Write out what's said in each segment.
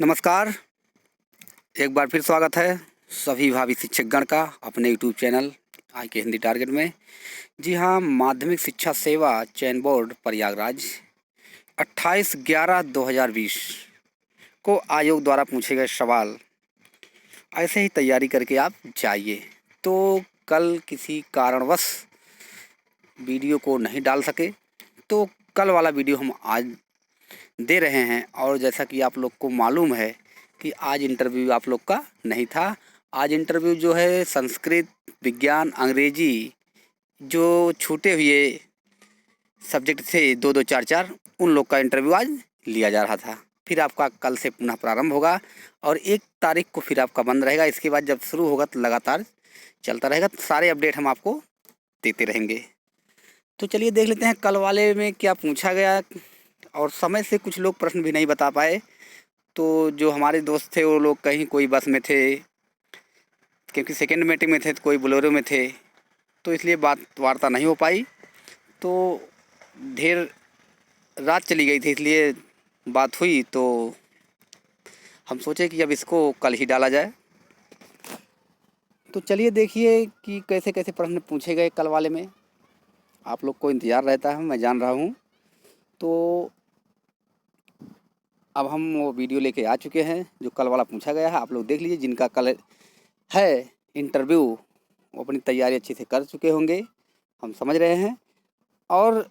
नमस्कार। एक बार फिर स्वागत है सभी भावी शिक्षकगण का अपने यूट्यूब चैनल आई के हिंदी टारगेट में। जी हाँ, माध्यमिक शिक्षा सेवा चयन बोर्ड प्रयागराज 28/11/2020 को आयोग द्वारा पूछे गए सवाल ऐसे ही तैयारी करके आप जाइए। तो कल किसी कारणवश वीडियो को नहीं डाल सके, तो कल वाला वीडियो हम आज दे रहे हैं। और जैसा कि आप लोग को मालूम है कि आज इंटरव्यू आप लोग का नहीं था। आज इंटरव्यू जो है संस्कृत, विज्ञान, अंग्रेजी जो छूटे हुए सब्जेक्ट थे 2-2, 4-4, उन लोग का इंटरव्यू आज लिया जा रहा था। फिर आपका कल से पुनः प्रारंभ होगा और 1 तारीख को फिर आपका बंद रहेगा। इसके बाद जब शुरू होगा तो लगातार चलता रहेगा। सारे अपडेट हम आपको देते रहेंगे। तो चलिए देख लेते हैं कल वाले में क्या पूछा गया। और समय से कुछ लोग प्रश्न भी नहीं बता पाए। तो जो हमारे दोस्त थे वो लोग कहीं कोई बस में थे, क्योंकि सेकेंड मीटिंग में थे, तो कोई बोलेरो में थे, तो इसलिए बात वार्ता नहीं हो पाई। तो ढेर रात चली गई थी, इसलिए बात हुई। तो हम सोचे कि अब इसको कल ही डाला जाए। तो चलिए देखिए कि कैसे कैसे प्रश्न पूछे गए कल वाले में। आप लोग को इंतज़ार रहता है, मैं जान रहा हूँ। तो अब हम वो वीडियो लेके आ चुके हैं जो कल वाला पूछा गया है। आप लोग देख लीजिए। जिनका कल है इंटरव्यू वो अपनी तैयारी अच्छे से कर चुके होंगे, हम समझ रहे हैं। और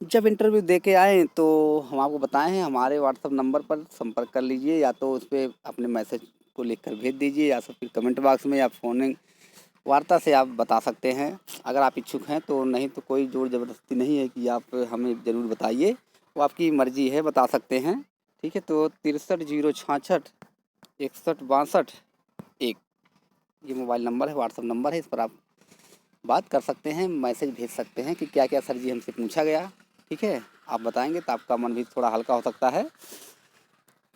जब इंटरव्यू दे के आएँ तो हम आपको बताए हैं, हमारे व्हाट्सअप नंबर पर संपर्क कर लीजिए, या तो उस पर अपने मैसेज को लिखकर भेज दीजिए, या फिर कमेंट बॉक्स में या फ़ोन वार्ता से आप बता सकते हैं अगर आप इच्छुक हैं तो। नहीं तो कोई ज़ोर ज़बरदस्ती नहीं है कि आप हमें ज़रूर बताइए, वो आपकी मर्ज़ी है, बता सकते हैं। ठीक है। तो 63 066 61 62 1 ये मोबाइल नंबर है, व्हाट्सअप नंबर है। इस पर आप बात कर सकते हैं, मैसेज भेज सकते हैं कि क्या क्या सर जी हमसे पूछा गया। ठीक है। आप बताएंगे तो आपका मन भी थोड़ा हल्का हो सकता है।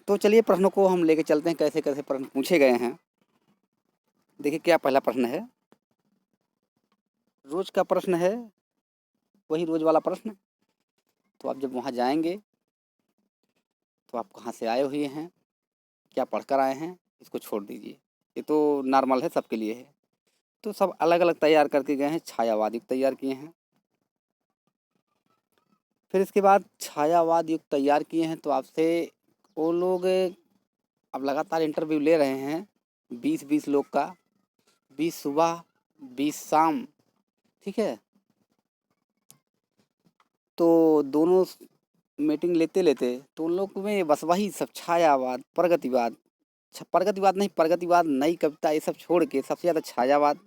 तो चलिए प्रश्नों को हम लेके चलते हैं, कैसे कैसे प्रश्न पूछे गए हैं। देखिए क्या पहला प्रश्न है। रोज का प्रश्न है, वही रोज वाला प्रश्न। तो आप जब वहाँ जाएंगे तो आप कहाँ से आए हुए हैं, क्या पढ़कर आए हैं, इसको छोड़ दीजिए। ये तो नॉर्मल है, सबके लिए है। तो सब अलग अलग तैयार करके गए हैं, छायावाद युक्त तैयार किए हैं। फिर इसके बाद छायावाद युक्त तैयार किए हैं तो आपसे वो लोग अब लगातार इंटरव्यू ले रहे हैं, 20-20 लोग का, 20 सुबह 20 शाम। ठीक है। तो दोनों मीटिंग लेते लेते तो उन लोग में बस वही सब छायावाद, प्रगतिवाद, प्रगतिवाद नहीं, प्रगतिवाद, नई कविता, ये सब छोड़ के सबसे ज़्यादा छायावाद,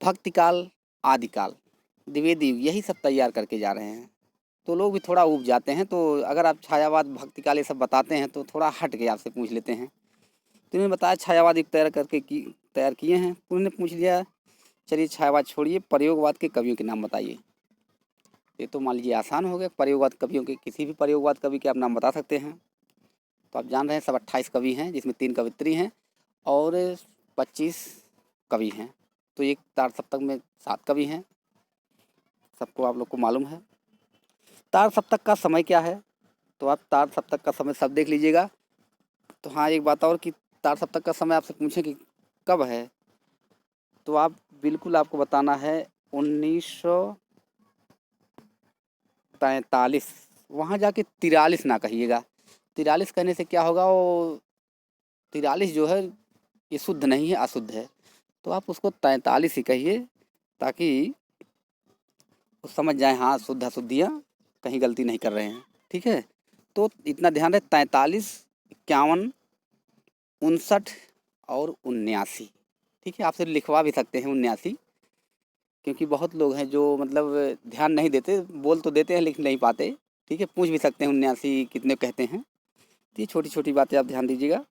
भक्तिकाल, आदिकाल, द्विवेदी, यही सब तैयार करके जा रहे हैं। तो लोग भी थोड़ा ऊब जाते हैं। तो अगर आप छायावाद, भक्तिकाल ये सब बताते हैं तो थोड़ा हट के आपसे पूछ लेते हैं। तो उन्होंने बताया छायावाद एक तैयार किए हैं। उन्होंने पूछ लिया चलिए छायावाद छोड़िए, प्रयोगवाद के कवियों के नाम बताइए। ये तो मान लीजिए आसान हो गया। प्रयोगवाद कवियों के, किसी भी प्रयोगवाद कवि के आप नाम बता सकते हैं। तो आप जान रहे हैं सब 28 कवि हैं, जिसमें 3 कवित्री हैं और 25 कवि हैं। तो एक तार सप्तक में 7 कवि हैं, सबको आप लोग को मालूम है। तार सप्तक का समय क्या है, तो आप तार सप्तक का समय सब देख लीजिएगा। तो हाँ, एक बात और कि तार सप्तक का समय आपसे पूछें कि कब है, तो आप बिल्कुल आपको बताना है 1943। वहाँ जाके 43 ना कहिएगा। 43 कहने से क्या होगा, वो 43 जो है ये शुद्ध नहीं है, अशुद्ध है। तो आप उसको 43 ही कहिए, ताकि वो समझ जाए हाँ शुद्ध अशुद्धियाँ कहीं गलती नहीं कर रहे हैं। ठीक है। तो इतना ध्यान रहे, 43, 51, 59 और 79। ठीक है। आपसे लिखवा भी सकते हैं 79, क्योंकि बहुत लोग हैं जो मतलब ध्यान नहीं देते, बोल तो देते हैं लिख नहीं पाते। ठीक है। पूछ भी सकते हैं 79 कितने कहते हैं। तो ये छोटी छोटी बातें आप ध्यान दीजिएगा।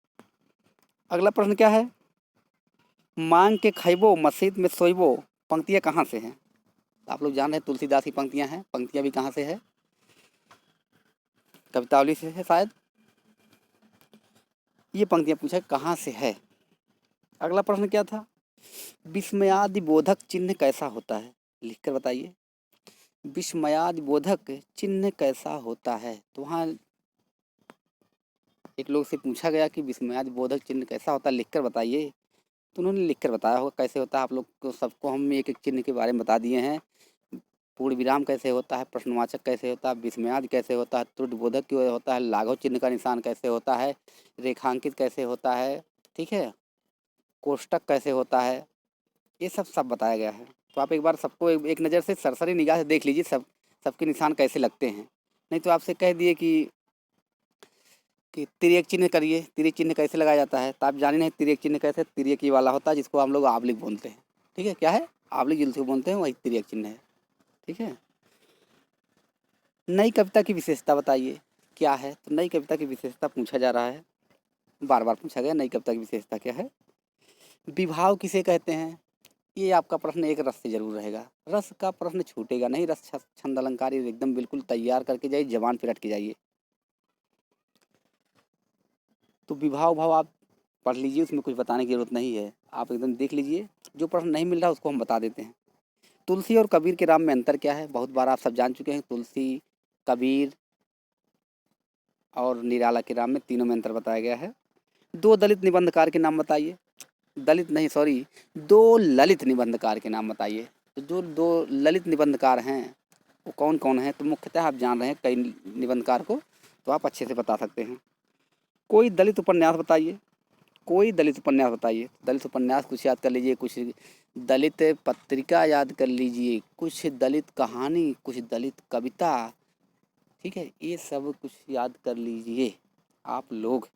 अगला प्रश्न क्या है। मांग के खैबो मस्जिद में सोइबो, पंक्तियाँ कहाँ से हैं। आप लोग जान रहे हैं तुलसीदास की पंक्तियाँ हैं। पंक्तियाँ भी कहाँ से है, कवितावली से है शायद। ये पंक्तियाँ पूछा कहाँ से है। अगला प्रश्न क्या था। विस्मयादि बोधक चिन्ह कैसा होता है, लिखकर बताइए। विस्मयाद बोधक चिन्ह कैसा होता है? तो वहाँ एक लोग से पूछा गया कि विस्मयाद बोधक चिन्ह कैसा होता है, लिखकर बताइए। तो उन्होंने लिखकर बताया होगा कैसे होता है। आप लोग को सबको हम एक एक चिन्ह के बारे में बता दिए हैं। पूर्ण विराम कैसे होता है, प्रश्नवाचक कैसे होता है, विस्मयाद कैसे होता है, त्रुटिबोधक क्यों होता है, लाघव चिन्ह का निशान कैसे होता है, रेखांकित कैसे होता है, ठीक है, कोष्टक कैसे होता है, ये सब बताया गया है। तो आप एक बार सबको एक नज़र से सरसरी निगाह से देख लीजिए सबके निशान कैसे लगते हैं। नहीं तो आपसे कह दिए कि तिर्यक चिन्ह करिए, तिर्यक चिन्ह कैसे लगाया जाता है, तो आप जाने नहीं तिर्यक चिन्ह कैसे, तिर्यक ये वाला होता है जिसको हम लोग आवलिक बोलते हैं। ठीक है, क्या है आवलिक जिसको बोलते हैं वही तिर्यक चिन्ह है। ठीक है, नई कविता की विशेषता बताइए क्या है। तो नई कविता की विशेषता पूछा जा रहा है, बार बार पूछा गया नई कविता की विशेषता क्या है। विभाव किसे कहते हैं, ये आपका प्रश्न एक रस से जरूर रहेगा। रस का प्रश्न छूटेगा नहीं, रस छंद अलंकार एकदम बिल्कुल तैयार करके जाइए, जबान पे रट के जाइए। तो विभाव भाव आप पढ़ लीजिए, उसमें कुछ बताने की जरूरत नहीं है, आप एकदम देख लीजिए। जो प्रश्न नहीं मिल रहा उसको हम बता देते हैं। तुलसी और कबीर के राम में अंतर क्या है, बहुत बार आप सब जान चुके हैं। तुलसी, कबीर और निराला के राम में तीनों में अंतर बताया गया है। दो दलित निबंधकार के नाम बताइए। दलित नहीं, सॉरी, दो ललित निबंधकार के नाम बताइए। तो जो दो ललित निबंधकार हैं वो कौन कौन है? तो मुख्यतः आप जान रहे हैं कई निबंधकार को, तो आप अच्छे से बता सकते हैं। कोई दलित उपन्यास बताइए, कोई दलित उपन्यास बताइए। दलित उपन्यास कुछ याद कर लीजिए, कुछ दलित पत्रिका याद कर लीजिए, कुछ दलित कहानी, कुछ दलित कविता, ठीक है, ये सब कुछ याद कर लीजिए आप लोग।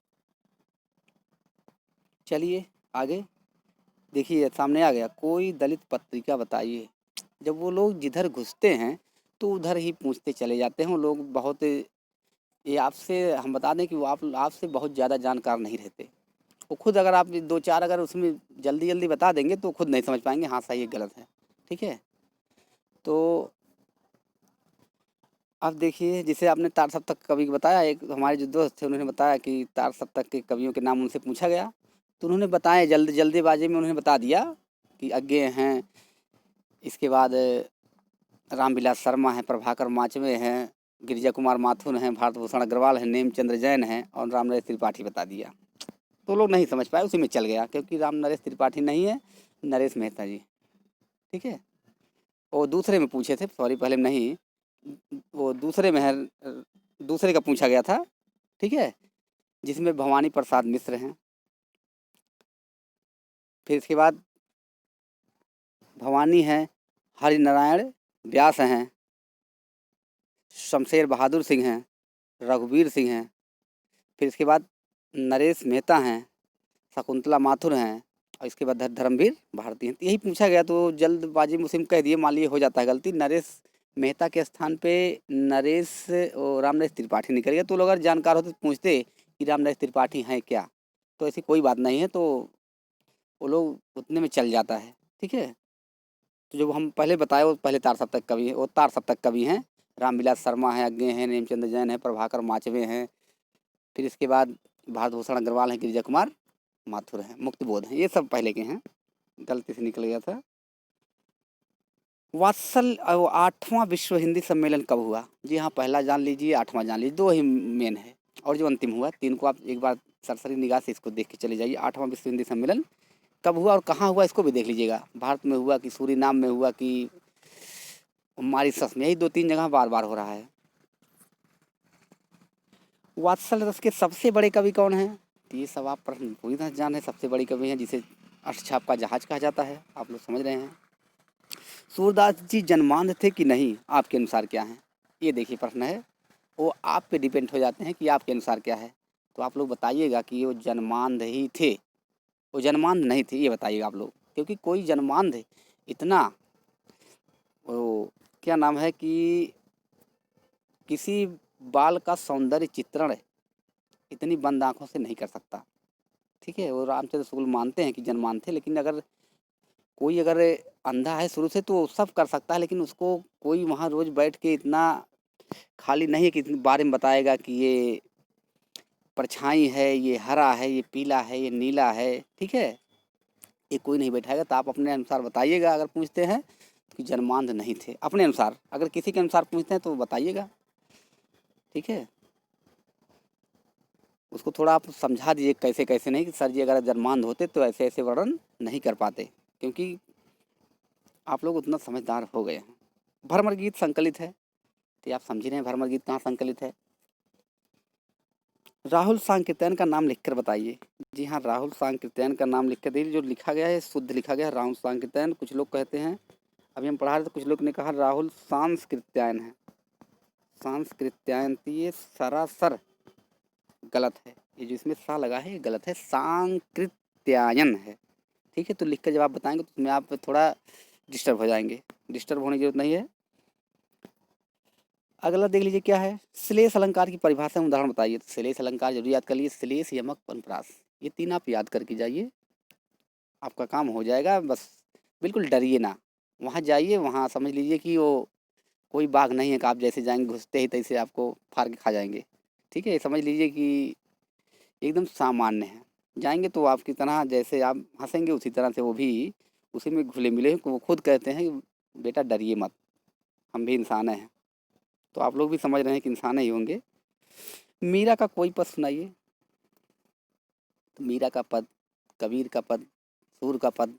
चलिए आगे देखिए, सामने आ गया कोई दलित पत्रिका बताइए। जब वो लोग जिधर घुसते हैं तो उधर ही पूछते चले जाते हैं वो लोग। बहुत ये आपसे हम बता दें कि वो आपसे बहुत ज़्यादा जानकार नहीं रहते। वो खुद अगर आप दो चार अगर उसमें जल्दी जल्दी बता देंगे तो खुद नहीं समझ पाएंगे हाँ सही है गलत है। ठीक है, तो अब देखिए, जिसे आपने तार सप्तक कवि को बताया, एक हमारे जो दोस्त थे उन्होंने बताया कि तार सप्तक के कवियों के नाम उनसे पूछा गया, तो उन्होंने बताए जल्दीबाजी में उन्होंने बता दिया कि अज्ञे हैं, इसके बाद रामविलास शर्मा हैं, प्रभाकर माचवे हैं, गिरिजा कुमार माथुर हैं, भारत भूषण अग्रवाल हैं, नेमचंद्र जैन हैं और राम नरेश त्रिपाठी बता दिया। तो लोग नहीं समझ पाए, उसी में चल गया, क्योंकि राम नरेश त्रिपाठी नहीं है, नरेश मेहता जी। ठीक है, वो दूसरे में पूछे थे, सॉरी पहले में नहीं, वो दूसरे में है, दूसरे का पूछा गया था। ठीक है, जिसमें भवानी प्रसाद मिश्र हैं। फिर इसके बाद भवानी हैं, हरिनारायण व्यास हैं, शमशेर बहादुर सिंह हैं, रघुवीर सिंह हैं। फिर इसके बाद नरेश मेहता हैं, शकुंतला माथुर हैं और इसके बाद धर्मवीर भारती हैं। यही पूछा गया तो जल्दबाजी में उसी में कह दिए, मान लीजिए हो जाता है गलती, नरेश मेहता के स्थान पे नरेश और राम नरेश त्रिपाठी निकल गया। तो लोग अगर जानकार होते तो पूछते कि राम नरेश त्रिपाठी हैं क्या, तो ऐसी कोई बात नहीं है, तो वो लोग उतने में चल जाता है। ठीक है, तो जो हम पहले बताए वो पहले तार सप्तक कवि है, वो तार सप्तक कवि हैं। रामविलास शर्मा हैं, अज्ञे हैं, नेमचंद्र जैन हैं, प्रभाकर माचवे हैं। फिर इसके बाद भारत भूषण अग्रवाल हैं, गिरिजा कुमार माथुर हैं, मुक्तिबोध हैं, ये सब पहले के हैं, गलती से निकल गया था। वात्सल 8वां विश्व हिंदी सम्मेलन कब हुआ? जी हाँ, पहला जान लीजिए, 8वां जान लीजिए, दो ही मेन है और जो अंतिम हुआ, तीन को आप एक बार सरसरी निगाह से इसको देख के चले जाइए। 8वां विश्व हिंदी सम्मेलन कब हुआ और कहाँ हुआ इसको भी देख लीजिएगा। भारत में हुआ कि सूरीनाम में हुआ कि मॉरिशस में, यही दो तीन जगह बार बार हो रहा है। वात्सल रस के सबसे बड़े कवि कौन हैं? तो ये सब आप प्रश्न पूरी तरह जान है, सबसे बड़ी कवि हैं जिसे अष्टछाप का जहाज कहा जाता है, आप लोग समझ रहे हैं। सूरदास जी जन्मांध थे कि नहीं, आपके अनुसार क्या है? ये देखिए प्रश्न है, वो आप पे डिपेंड हो जाते हैं कि आपके अनुसार क्या है। तो आप लोग बताइएगा कि वो जन्मांध ही थे, वो जन्मांध नहीं थे, ये बताइएगा आप लोग, क्योंकि कोई जन्मांध इतना वो क्या नाम है कि किसी बाल का सौंदर्य चित्रण इतनी बंद आँखों से नहीं कर सकता। ठीक है, वो रामचंद्र शुक्ल मानते हैं कि जन्मांध थे, लेकिन अगर कोई अगर अंधा है शुरू से तो सब कर सकता है, लेकिन उसको कोई वहाँ रोज बैठ के इतना खाली नहीं है कि इतने बारे में बताएगा कि ये परछाई है, ये हरा है, ये पीला है, ये नीला है। ठीक है, ये कोई नहीं बैठाएगा, तो आप अपने अनुसार बताइएगा अगर पूछते हैं तो कि जन्मांध नहीं थे, अपने अनुसार। अगर किसी के अनुसार पूछते हैं तो बताइएगा, ठीक है। उसको थोड़ा आप समझा दीजिए कैसे कैसे नहीं, कि सर जी अगर जन्मांध होते तो ऐसे ऐसे वर्णन नहीं कर पाते, क्योंकि आप लोग उतना समझदार हो गए हैं। भ्रमर गीत संकलित है, तो आप समझ रहे हैं भ्रमर गीत कहाँ संकलित है। राहुल सांकृत्यायन का नाम लिखकर बताइए। जी हाँ, राहुल सांकृत्यायन का नाम लिख कर दीजिए। जो लिखा गया है शुद्ध लिखा गया है राहुल सांकृत्यायन। कुछ लोग कहते हैं, अभी हम पढ़ा रहे थे, कुछ लोग ने कहा राहुल सांस्कृत्यायन है, सांस्कृत्यायन, तो ये सरासर गलत है। ये जो इसमें सा लगा है ये गलत है, सांकृत्यायन है, ठीक है। तो लिख कर जब आप बताएंगे तो उसमें आप थोड़ा डिस्टर्ब हो जाएंगे, डिस्टर्ब होने की जरूरत नहीं है। अगला देख लीजिए क्या है, श्लेष अलंकार की परिभाषा में उदाहरण बताइए। तो श्लेष अलंकार जरूर याद कर लीजिए, श्लेष, यमक, अनुप्रास, ये तीन आप याद करके जाइए, आपका काम हो जाएगा। बस बिल्कुल डरिए ना, वहाँ जाइए, वहाँ समझ लीजिए कि वो कोई बाघ नहीं है कि आप जैसे जाएंगे घुसते ही तैसे आपको फाड़ के खा जाएंगे, ठीक है। समझ लीजिए कि एकदम सामान्य है। जाएंगे तो आपकी तरह जैसे आप हंसेंगे उसी तरह से वो भी उसी में घुले मिले हैं। वो खुद कहते हैं कि बेटा डरिए मत, हम भी इंसान हैं। तो आप लोग भी समझ रहे हैं कि इंसान ही होंगे। मीरा का कोई पद सुनाइए। तो मीरा का पद, कबीर का पद, सूर का पद,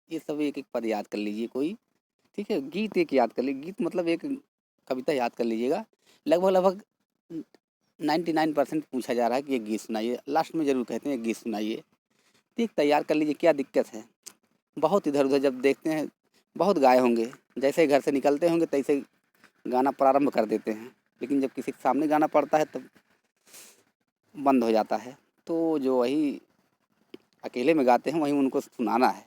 ये सब एक एक पद याद कर लीजिए कोई, ठीक है। गीत एक याद कर लीजिए, गीत मतलब एक कविता याद कर लीजिएगा। लगभग लगभग 99% पूछा जा रहा है कि ये गीत सुनाइए, लास्ट में ज़रूर कहते हैं ये गीत सुनाइए। ठीक, तैयार कर लीजिए, क्या दिक्कत है। बहुत इधर उधर जब देखते हैं बहुत गाए होंगे, जैसे घर से निकलते होंगे तैसे गाना प्रारंभ कर देते हैं, लेकिन जब किसी के सामने गाना पड़ता है तब बंद हो जाता है। तो जो वही अकेले में गाते हैं वहीं उनको सुनाना है,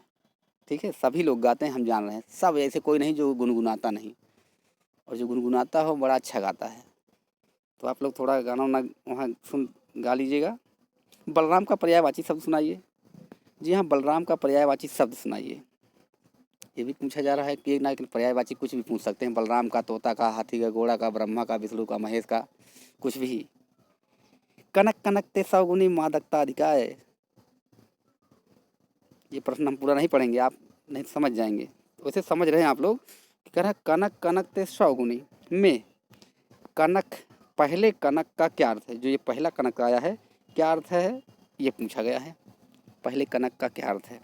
ठीक है। सभी लोग गाते हैं, हम जान रहे हैं सब, ऐसे कोई नहीं जो गुनगुनाता नहीं, और जो गुनगुनाता हो बड़ा अच्छा गाता है। तो आप लोग थोड़ा गाना वाना वहाँ सुन गा लीजिएगा। बलराम का पर्यायवाची शब्द सुनाइए। जी हाँ, बलराम का पर्यायवाची शब्द सुनाइए। ये भी पूछा जा रहा है कि एक ना एक पर्यायवाची कुछ भी पूछ सकते हैं, बलराम का, तोता का, हाथी का, घोड़ा का, ब्रह्मा का, विष्णु का, महेश का, कुछ भी। कनक कनक ते सौगुनी मादकता अधिकाय, ये प्रश्न हम पूरा नहीं पढ़ेंगे, आप नहीं समझ जाएंगे। वैसे समझ रहे हैं आप लोग। कह रहा है कनक कनक ते सौगुनी में कनक, पहले कनक का क्या अर्थ है। जो ये पहला कनक आया है क्या अर्थ है, ये पूछा गया है। पहले कनक का क्या अर्थ है।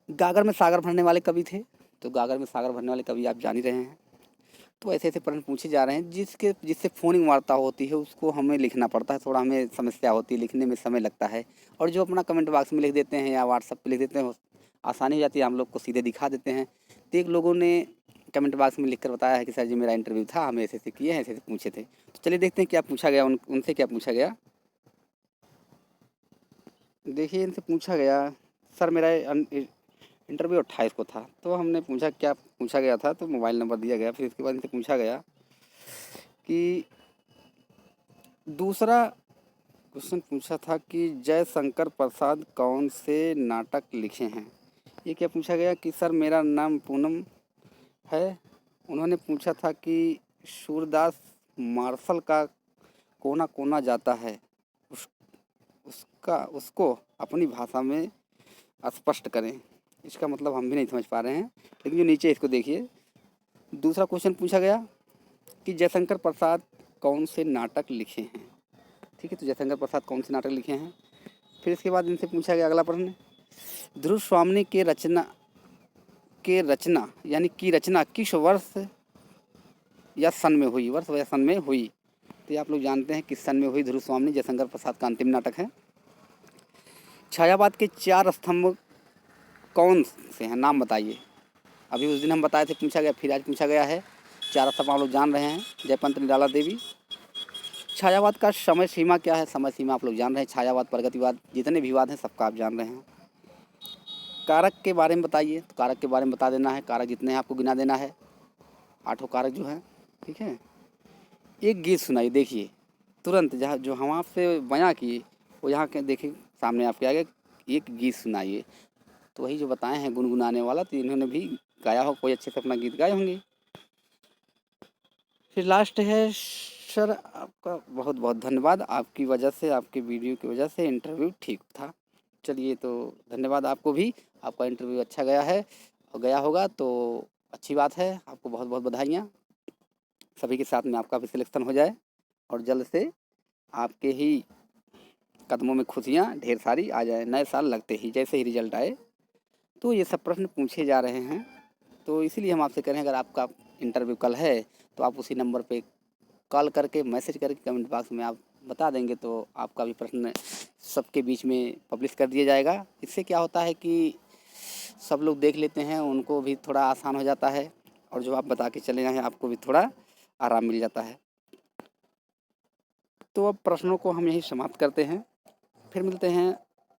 गागर में सागर भरने वाले कवि थे। तो गागर में सागर भरने वाले कवि आप जान ही रहे हैं। तो ऐसे ऐसे प्रश्न पूछे जा रहे हैं जिससे फोनिंग वार्ता होती है उसको हमें लिखना पड़ता है, थोड़ा हमें समस्या होती है, लिखने में समय लगता है। और जो अपना कमेंट बॉक्स में लिख देते हैं या व्हाट्सएप पे लिख देते हैं, आसानी हो जाती है, हम लोग को सीधे दिखा देते हैं। तो एक लोगों ने कमेंट बॉक्स में लिख कर बताया है कि सर जी मेरा इंटरव्यू था, हमें ऐसे ऐसे किए हैं, ऐसे ऐसे पूछे थे। तो चलिए देखते हैं क्या पूछा गया, उनसे क्या पूछा गया। देखिए इनसे पूछा गया, सर मेरा इंटरव्यू 28 को था। तो हमने पूछा क्या पूछा गया था, तो मोबाइल नंबर दिया गया। फिर इसके बाद इनसे पूछा गया कि दूसरा क्वेश्चन पूछा था कि जयशंकर प्रसाद कौन से नाटक लिखे हैं। ये क्या पूछा गया कि सर मेरा नाम पूनम है। उन्होंने पूछा था कि सूरदास मार्शल का कोना कोना जाता है, उस उसको अपनी भाषा में स्पष्ट करें। इसका मतलब हम भी नहीं समझ पा रहे हैं, लेकिन जो नीचे इसको देखिए। दूसरा क्वेश्चन पूछा गया कि जयशंकर प्रसाद कौन से नाटक लिखे हैं, ठीक है। तो जयशंकर प्रसाद कौन से नाटक लिखे हैं। फिर इसके बाद इनसे पूछा गया अगला प्रश्न, ध्रुव स्वामी के रचना यानी की रचना किस वर्ष या सन में हुई, वर्ष या सन में हुई। तो ये आप लोग जानते हैं किस सन में हुई। ध्रुव स्वामी जयशंकर प्रसाद का अंतिम नाटक है। छायावाद के 4 स्तंभ कौन से हैं, नाम बताइए। अभी उस दिन हम बताए थे, पूछा गया, फिर आज पूछा गया है। 4 स्तंभ आप लोग जान रहे हैं, जयपंत निराला देवी। छायावाद का समय सीमा क्या है, समय सीमा आप लोग जान रहे हैं। छायावाद, प्रगतिवाद, जितने भी वाद हैं सबका आप जान रहे हैं। कारक के बारे में बताइए। तो कारक के बारे में बता देना है, कारक जितने हैं आपको गिना देना है, 8 कारक जो हैं, ठीक है। एक गीत सुनाइए, देखिए तुरंत जहाँ जो हम आपसे बयां किए वो यहाँ के देखिए सामने आपके आगे, एक गीत सुनाइए। तो वही जो बताए हैं गुनगुनाने वाला, तो इन्होंने भी गाया हो, कोई अच्छे से अपना गीत गाए होंगे। फिर लास्ट है, सर आपका बहुत बहुत धन्यवाद, आपकी वजह से, आपके वीडियो की वजह से इंटरव्यू ठीक था। चलिए तो धन्यवाद आपको भी, आपका इंटरव्यू अच्छा गया है। हो गया होगा तो अच्छी बात है। आपको बहुत बहुत बधाइयाँ। सभी के साथ में आपका भी सिलेक्शन हो जाए और जल्द से आपके ही कदमों में खुशियाँ ढेर सारी आ जाए। नए साल लगते ही जैसे ही रिजल्ट आए। तो ये सब प्रश्न पूछे जा रहे हैं, तो इसीलिए हम आपसे कह रहे हैं अगर आपका इंटरव्यू कल है तो आप उसी नंबर पे कॉल करके मैसेज करके कमेंट बॉक्स में आप बता देंगे तो आपका भी प्रश्न सबके बीच में पब्लिश कर दिया जाएगा। इससे क्या होता है कि सब लोग देख लेते हैं, उनको भी थोड़ा आसान हो जाता है और जो आप बता के चले जाएँ आपको भी थोड़ा आराम मिल जाता है। तो अब प्रश्नों को हम यहीं समाप्त करते हैं, फिर मिलते हैं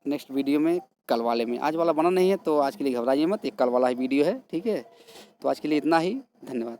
नेक्स्ट वीडियो में कल वाले में। आज वाला बना नहीं है तो आज के लिए घबराइए मत, ये कल वाला ही वीडियो है, ठीक है। तो आज के लिए इतना ही, धन्यवाद।